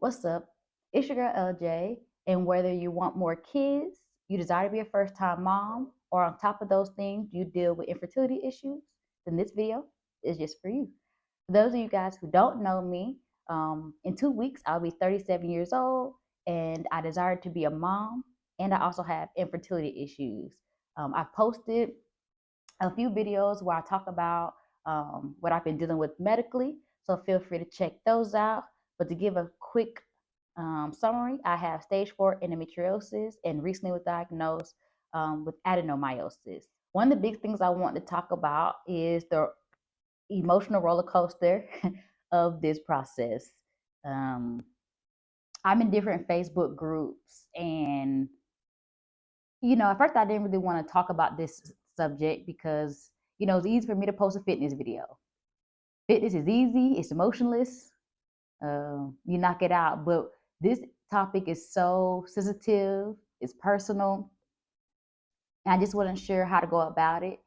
What's up? It's your girl LJ, and whether you want more kids, you desire to be a first time mom, or on top of those things, you deal with infertility issues, then this video is just for you. For those of you guys who don't know me, in 2 weeks, I'll be 37 years old, and I desire to be a mom, and I also have infertility issues. I've posted a few videos where I talk about what I've been dealing with medically. So feel free to check those out. But to give a quick summary, I have stage 4 endometriosis and recently was diagnosed with adenomyosis. One of the big things I want to talk about is the emotional roller coaster of this process. Um, I'm in different Facebook groups, and at first I didn't really want to talk about this subject because it's easy for me to post a fitness video. Fitness is easy, it's emotionless, you knock it out. But this topic is so sensitive, it's personal, and I just wasn't sure how to go about it.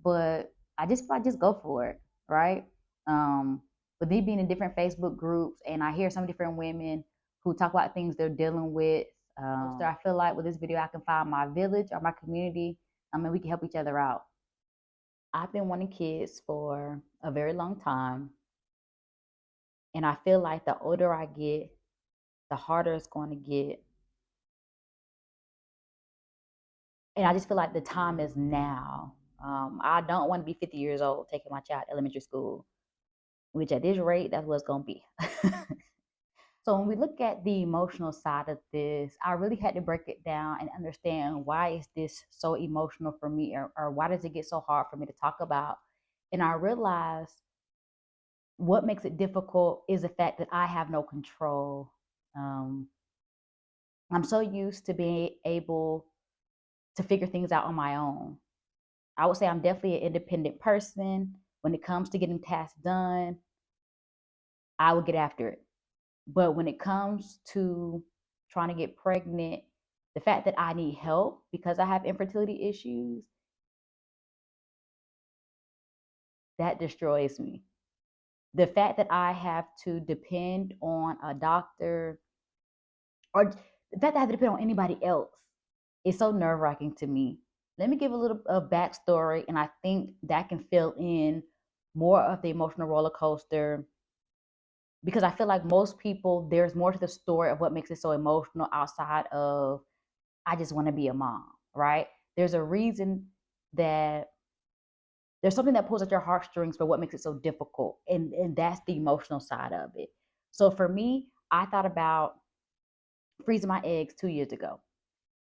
But I just go for it, right? Um, but me being in different Facebook groups, and I hear some different women who talk about things they're dealing with. So I feel like with this video, I can find my village or my community, and we can help each other out. I've been wanting kids for a very long time, and I feel like the older I get, the harder it's going to get. And I just feel like the time is now. I don't want to be 50 years old taking my child to elementary school, which at this rate, that's what it's going to be. So when we look at the emotional side of this, I really had to break it down and understand why is this so emotional for me, or why does it get so hard for me to talk about? And I realized what makes it difficult is the fact that I have no control. Um, I'm so used to being able to figure things out on my own. I would say I'm definitely an independent person. When it comes to getting tasks done, I will get after it. But when it comes to trying to get pregnant, the fact that I need help because I have infertility issues, that destroys me. The fact that I have to depend on a doctor, or the fact that I have to depend on anybody else, is so nerve wracking to me. Let me give a little backstory, and I think that can fill in more of the emotional roller coaster, because I feel like most people, there's more to the story of what makes it so emotional outside of I just want to be a mom, right? There's a reason that there's something that pulls at your heartstrings for what makes it so difficult, and that's the emotional side of it. So for me, I thought about freezing my eggs 2 years ago.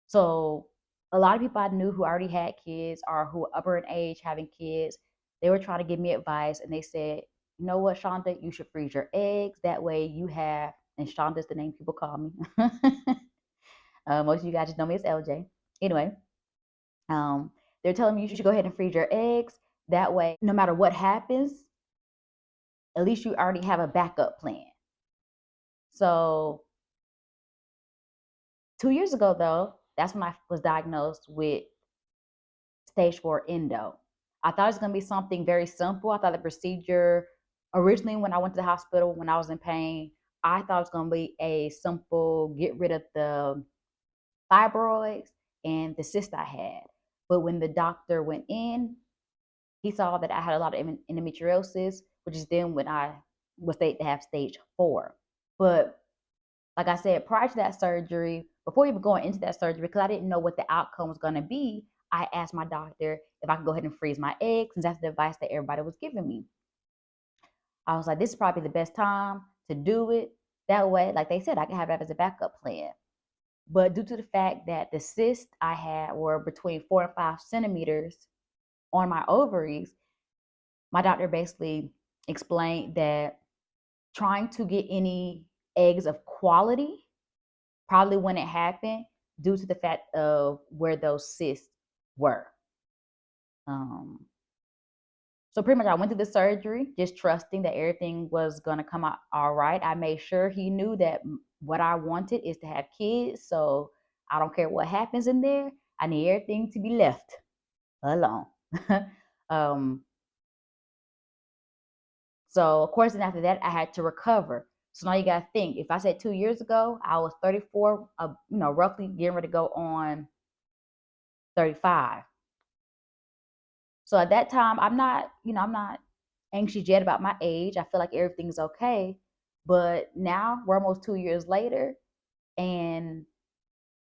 So a lot of people I knew who already had kids or who were upper in age having kids, they were trying to give me advice, and they said, you know what, Shonda, you should freeze your eggs. That way you have, and Shonda's the name people call me. Most of you guys just know me as LJ. Anyway, um, they're telling me you should go ahead and freeze your eggs. That way, no matter what happens, at least you already have a backup plan. So 2 years ago, though, that's when I was diagnosed with stage 4 endo. I thought it was going to be something very simple. I thought the procedure, originally when I went to the hospital when I was in pain, I thought it was going to be a simple get rid of the fibroids and the cyst I had. But when the doctor went in, he saw that I had a lot of endometriosis, which is then when I was stated to have stage 4. But like I said, prior to that surgery, before even going into that surgery, because I didn't know what the outcome was going to be, I asked my doctor if I could go ahead and freeze my eggs, since that's the advice that everybody was giving me. I was like, this is probably the best time to do it. That way, like they said, I can have that as a backup plan. But due to the fact that the cysts I had were between 4 and 5 centimeters on my ovaries, my doctor basically explained that trying to get any eggs of quality probably wouldn't happen due to the fact of where those cysts were. Um, so pretty much I went through the surgery just trusting that everything was going to come out all right. I made sure he knew that what I wanted is to have kids. So I don't care what happens in there. I need everything to be left alone. um, so of course, and after that, I had to recover. So now you got to think, if I said 2 years ago, I was 34, roughly getting ready to go on 35. So at that time, I'm not anxious yet about my age. I feel like everything's okay. But now we're almost 2 years later, and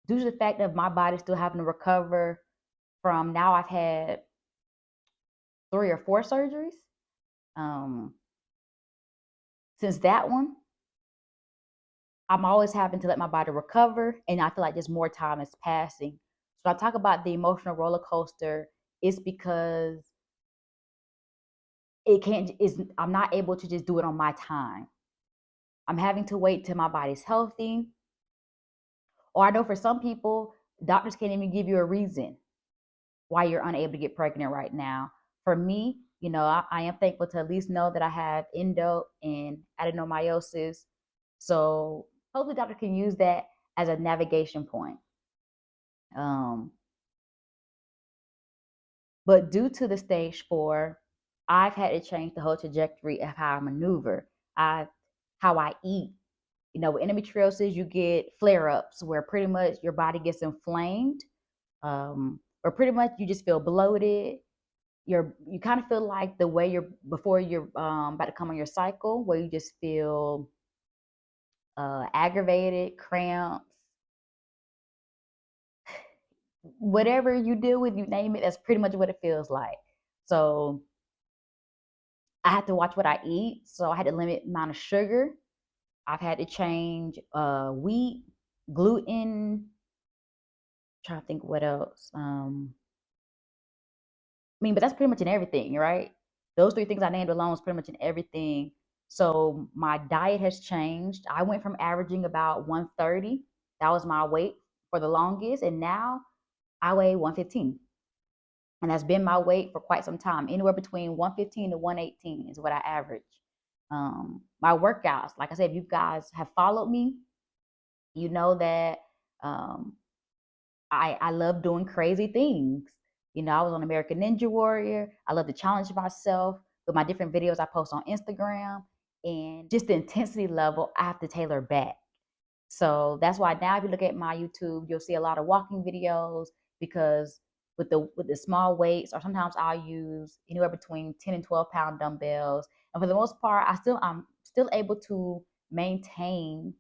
due to the fact of my body still having to recover from, now I've had 3 or 4 surgeries. Um, since that one, I'm always having to let my body recover, and I feel like just more time is passing. So I talk about the emotional roller coaster. It's because it can't is I'm not able to just do it on my time. I'm having to wait till my body's healthy. Or I know for some people, doctors can't even give you a reason why you're unable to get pregnant right now. For me, I am thankful to at least know that I have endo and adenomyosis. So hopefully, doctor can use that as a navigation point. Um, but due to the stage 4, I've had to change the whole trajectory of how I maneuver, I how I eat. With endometriosis, you get flare ups where pretty much your body gets inflamed, or pretty much you just feel bloated. You kind of feel like the way you're before you're about to come on your cycle, where you just feel aggravated, cramps, whatever you deal with, you name it. That's pretty much what it feels like. So I had to watch what I eat. So I had to limit the amount of sugar. I've had to change wheat, gluten. Trying to think what else. But that's pretty much in everything, right? Those 3 things I named alone is pretty much in everything. So my diet has changed. I went from averaging about 130. That was my weight for the longest. And now I weigh 115. And that's been my weight for quite some time. Anywhere between 115 to 118 is what I average. My workouts, like I said, if you guys have followed me, you know that um, I love doing crazy things. I was on American Ninja Warrior. I love to challenge myself with my different videos I post on Instagram. And just the intensity level, I have to tailor back. So that's why now if you look at my YouTube, you'll see a lot of walking videos, because with the small weights, or sometimes I'll use anywhere between 10 and 12 pound dumbbells. And for the most part, I'm still able to maintain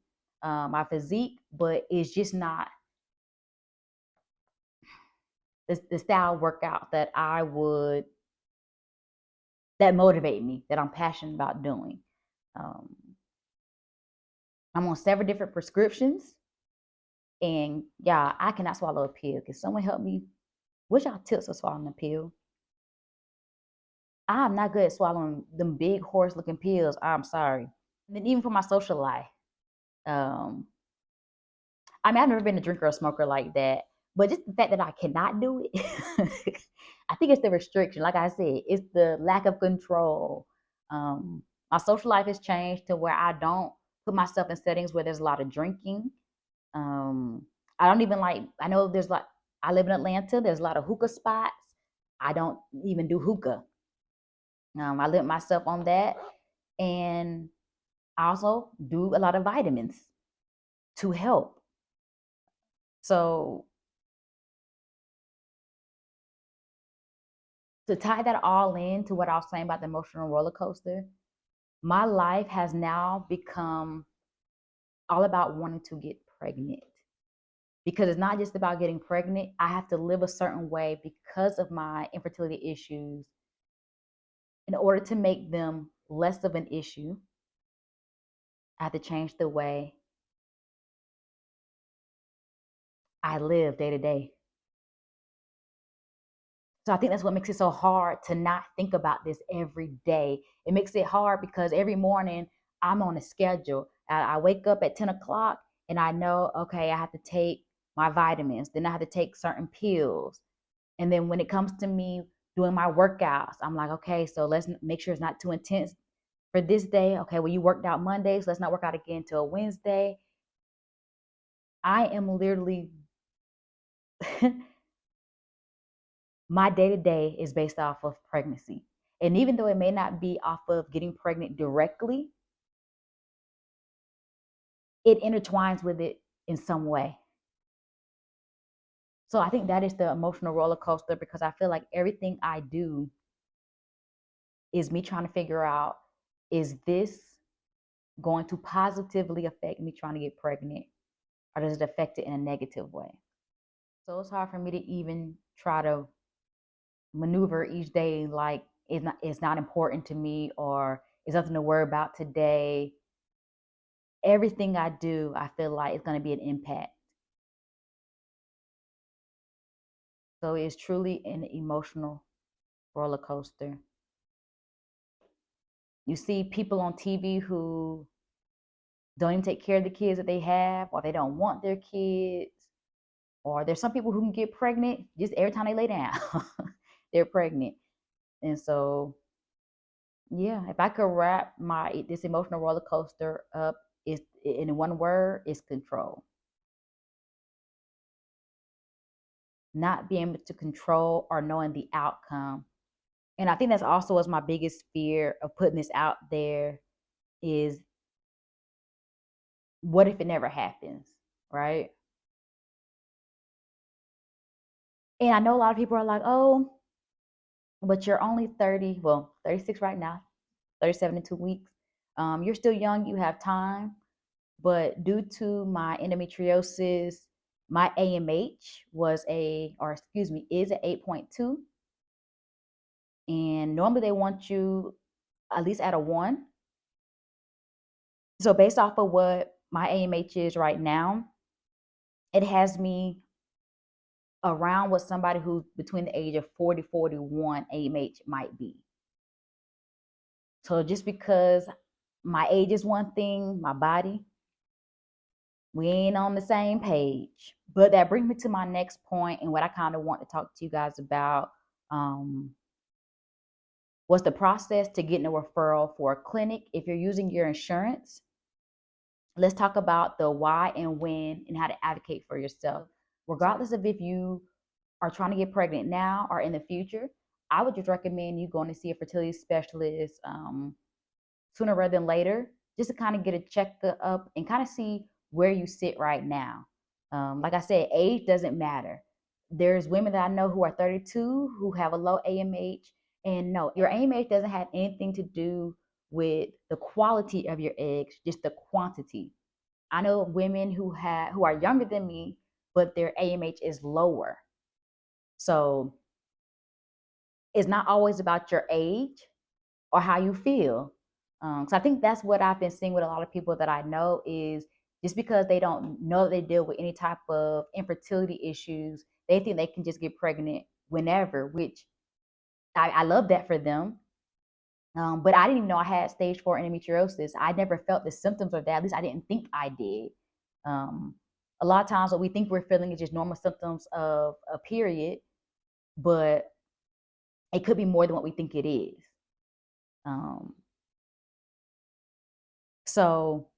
my physique, but it's just not the style workout that motivate me, that I'm passionate about doing. Um, I'm on several different prescriptions, and yeah, I cannot swallow a pill. Can someone help me? What's y'all tips for swallowing a pill? I'm not good at swallowing them big horse looking pills. I'm sorry. And then even for my social life, um, I've never been a drinker or smoker like that, but just the fact that I cannot do it, I think it's the restriction. Like I said, it's the lack of control. Um, my social life has changed to where I don't put myself in settings where there's a lot of drinking. Um, I don't even like. I know there's like. I live in Atlanta. There's a lot of hookah spots. I don't even do hookah. I limit myself on that, and I also do a lot of vitamins to help. So to tie that all in to what I was saying about the emotional roller coaster, my life has now become all about wanting to get pregnant, because it's not just about getting pregnant. I have to live a certain way because of my infertility issues. In order to make them less of an issue, I have to change the way I live day to day. So I think that's what makes it so hard to not think about this every day. It makes it hard because every morning I'm on a schedule. I wake up at 10 o'clock and I know, okay, I have to take my vitamins. Then I have to take certain pills. And then when it comes to me doing my workouts, I'm like, okay, so let's make sure it's not too intense for this day. Okay, well, you worked out Monday, so let's not work out again until Wednesday. I am literally my day to day is based off of pregnancy. And even though it may not be off of getting pregnant directly, it intertwines with it in some way. So I think that is the emotional roller coaster, because I feel like everything I do is me trying to figure out, is this going to positively affect me trying to get pregnant, or does it affect it in a negative way? So it's hard for me to even try to maneuver each day like it's not important to me, or it's nothing to worry about today. Everything I do, I feel like it's going to be an impact. So it's truly an emotional roller coaster. You see people on TV who don't even take care of the kids that they have, or they don't want their kids. Or there's some people who can get pregnant just every time they lay down, they're pregnant. And so, yeah, if I could wrap this emotional roller coaster up, is in one word, is control. Not being able to control or knowing the outcome. And I think that's also was my biggest fear of putting this out there, is what if it never happens, right? And I know a lot of people are like, oh, but you're only 30, well, 36 right now, 37 in 2 weeks. You're still young, you have time. But due to my endometriosis, my AMH is a 8.2. And normally they want you at least at a 1. So based off of what my AMH is right now, it has me around what somebody who's between the age of 40, 41 AMH might be. So just because my age is one thing, my body, we ain't on the same page. But that brings me to my next point, and what I kind of want to talk to you guys about was the process to getting a referral for a clinic. If you're using your insurance, let's talk about the why and when and how to advocate for yourself. Regardless of if you are trying to get pregnant now or in the future, I would just recommend you going to see a fertility specialist sooner rather than later, just to kind of get a checkup and kind of see where you sit right now. Like I said, age doesn't matter. There's women that I know who are 32 who have a low AMH, and no, your AMH doesn't have anything to do with the quality of your eggs, just the quantity. I know women who are younger than me, but their AMH is lower. So it's not always about your age or how you feel. So I think that's what I've been seeing with a lot of people that I know, is just because they don't know that they deal with any type of infertility issues, they think they can just get pregnant whenever, which I love that for them. But I didn't even know I had stage 4 endometriosis. I never felt the symptoms of that. At least I didn't think I did. Um, a lot of times what we think we're feeling is just normal symptoms of a period, but it could be more than what we think it is. Um, so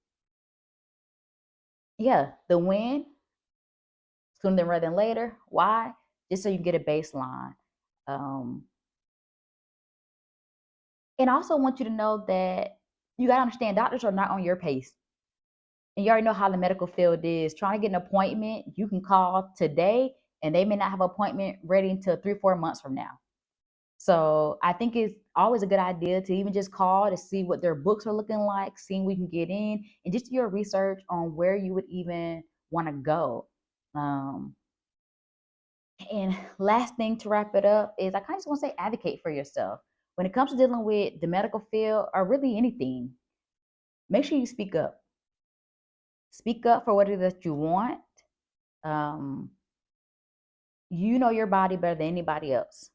yeah, the when, sooner than rather than later. Why? Just so you can get a baseline. Um, and I also want you to know that you got to understand doctors are not on your pace. And you already know how the medical field is. Trying to get an appointment, you can call today and they may not have an appointment ready until 3-4 months from now. So I think it's always a good idea to even just call to see what their books are looking like, seeing we can get in, and just do your research on where you would even want to go. Um, and last thing to wrap it up is I kind of just want to say advocate for yourself. When it comes to dealing with the medical field or really anything, make sure you speak up. Speak up for what it is that you want. Um, you know your body better than anybody else.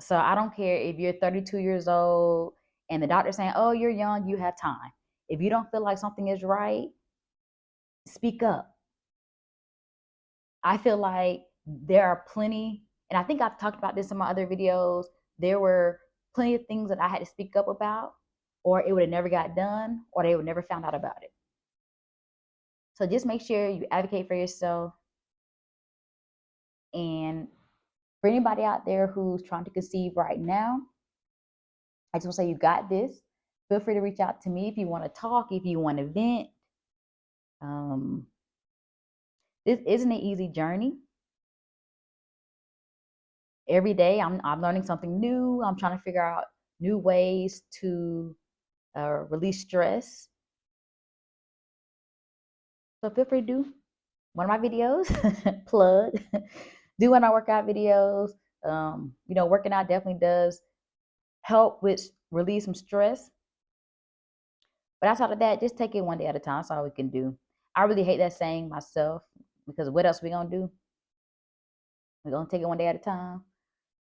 So I don't care if you're 32 years old and the doctor's saying, oh, you're young, you have time. If you don't feel like something is right, speak up. I feel like there are plenty, and I think I've talked about this in my other videos. There were plenty of things that I had to speak up about, or it would have never got done, or they would never found out about it. So just make sure you advocate for yourself. And for anybody out there who's trying to conceive right now, I just want to say you got this. Feel free to reach out to me if you want to talk, if you want to vent. Um, this isn't an easy journey. Every day I'm learning something new. I'm trying to figure out new ways to release stress. So feel free to do one of my videos, plug, do one of my workout videos. Working out definitely does help with release some stress. But outside of that, just take it one day at a time. That's all we can do. I really hate that saying myself because what else we gonna do? We're gonna take it one day at a time.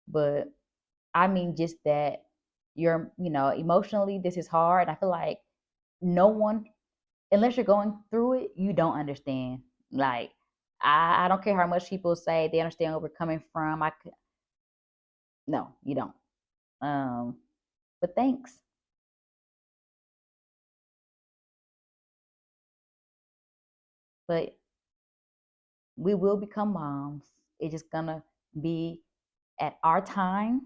But I mean just that emotionally this is hard. I feel like no one, unless you're going through it, you don't understand. Like I don't care how much people say they understand where we're coming from. No, you don't. Um, but thanks. But we will become moms. It's just gonna be at our time.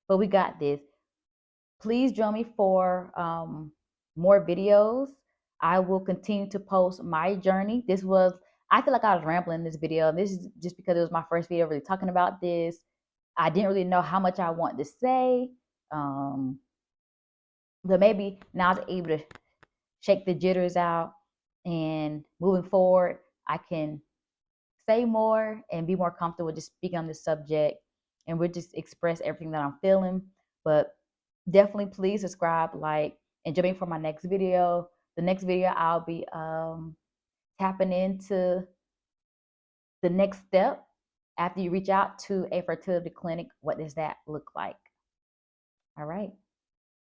But we got this. Please join me for more videos. I will continue to post my journey. I feel like I was rambling in this video. This is just because it was my first video really talking about this. I didn't really know how much I want to say. Um, but maybe now I was able to shake the jitters out, and moving forward, I can say more and be more comfortable just speaking on this subject, and we'll just express everything that I'm feeling. But definitely please subscribe, like, and join me for my next video. The next video I'll be tapping into the next step after you reach out to a fertility clinic. What does that look like? All right.